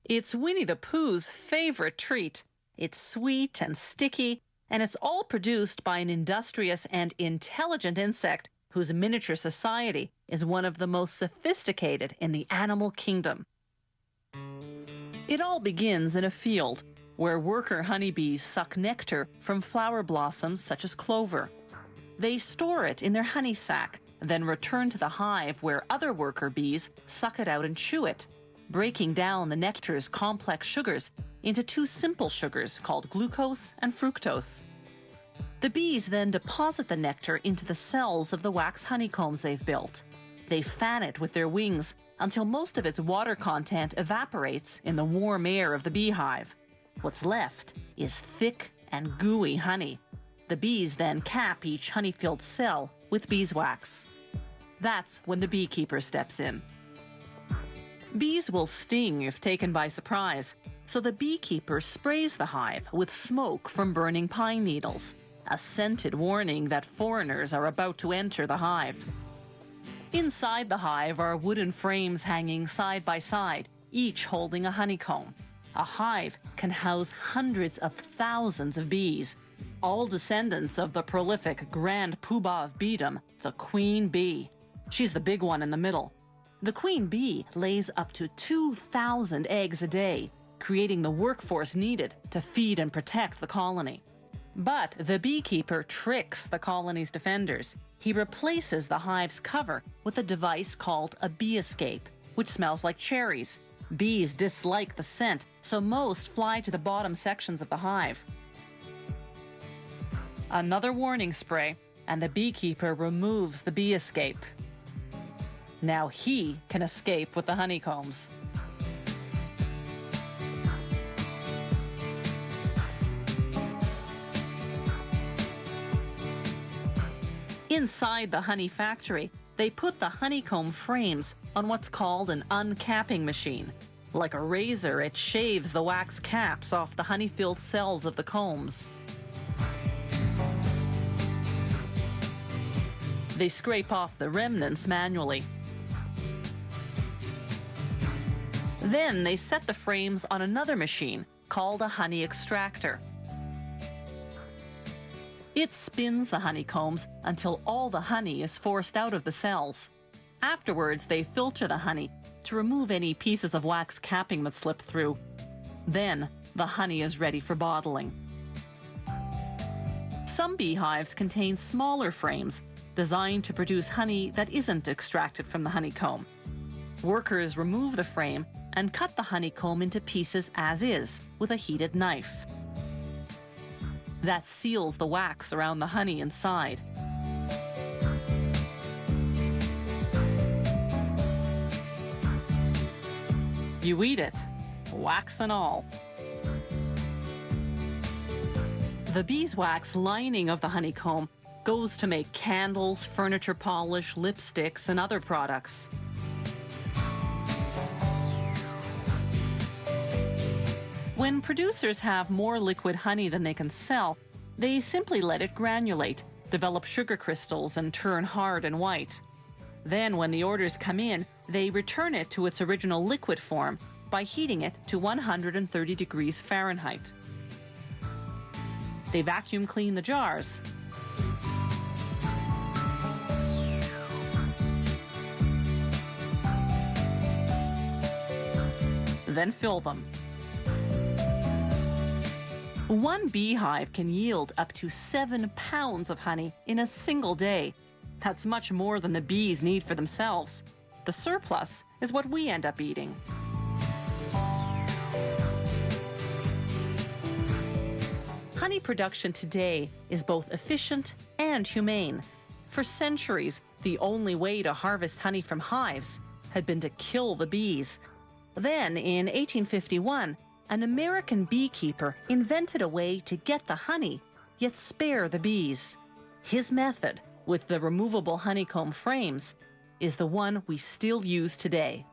It's Winnie the Pooh's favorite treat. It's sweet and sticky, and it's all produced by an industrious and intelligent insect whose miniature society is one of the most sophisticated in the animal kingdom. It all begins in a field where worker honeybees suck nectar from flower blossoms such as clover. They store it in their honey sac, then return to the hive where other worker bees suck it out and chew it, breaking down the nectar's complex sugars into two simple sugars called glucose and fructose. The bees then deposit the nectar into the cells of the wax honeycombs they've built. They fan it with their wings until most of its water content evaporates in the warm air of the beehive. What's left is thick and gooey honey. The bees then cap each honey-filled cell with beeswax. That's when the beekeeper steps in. Bees will sting if taken by surprise, so the beekeeper sprays the hive with smoke from burning pine needles, a scented warning that foreigners are about to enter the hive. Inside the hive are wooden frames hanging side by side, each holding a honeycomb. A hive can house hundreds of thousands of bees, all descendants of the prolific grand poobah of beedom, the queen bee. She's the big one in the middle. The queen bee lays up to 2,000 eggs a day, creating the workforce needed to feed and protect the colony. But the beekeeper tricks the colony's defenders. He replaces the hive's cover with a device called a bee escape, which smells like cherries. Bees dislike the scent, so most fly to the bottom sections of the hive. Another warning spray, and the beekeeper removes the bee escape. Now he can escape with the honeycombs. Inside the honey factory, they put the honeycomb frames on what's called an uncapping machine. Like a razor, it shaves the wax caps off the honey-filled cells of the combs. They scrape off the remnants manually. Then they set the frames on another machine called a honey extractor. It spins the honeycombs until all the honey is forced out of the cells. Afterwards, they filter the honey to remove any pieces of wax capping that slip through. Then, the honey is ready for bottling. Some beehives contain smaller frames designed to produce honey that isn't extracted from the honeycomb. Workers remove the frame and cut the honeycomb into pieces as is with a heated knife. That seals the wax around the honey inside. You eat it, wax and all. The beeswax lining of the honeycomb goes to make candles, furniture polish, lipsticks, and other products. When producers have more liquid honey than they can sell, they simply let it granulate, develop sugar crystals, and turn hard and white. Then, when the orders come in, they return it to its original liquid form by heating it to 130 degrees Fahrenheit. They vacuum clean the jars. Then fill them. One beehive can yield up to 7 pounds of honey in a single day. That's much more than the bees need for themselves. The surplus is what we end up eating. Honey production today is both efficient and humane. For centuries, the only way to harvest honey from hives had been to kill the bees. Then, in 1851, an American beekeeper invented a way to get the honey, yet spare the bees. His method, with the removable honeycomb frames, is the one we still use today.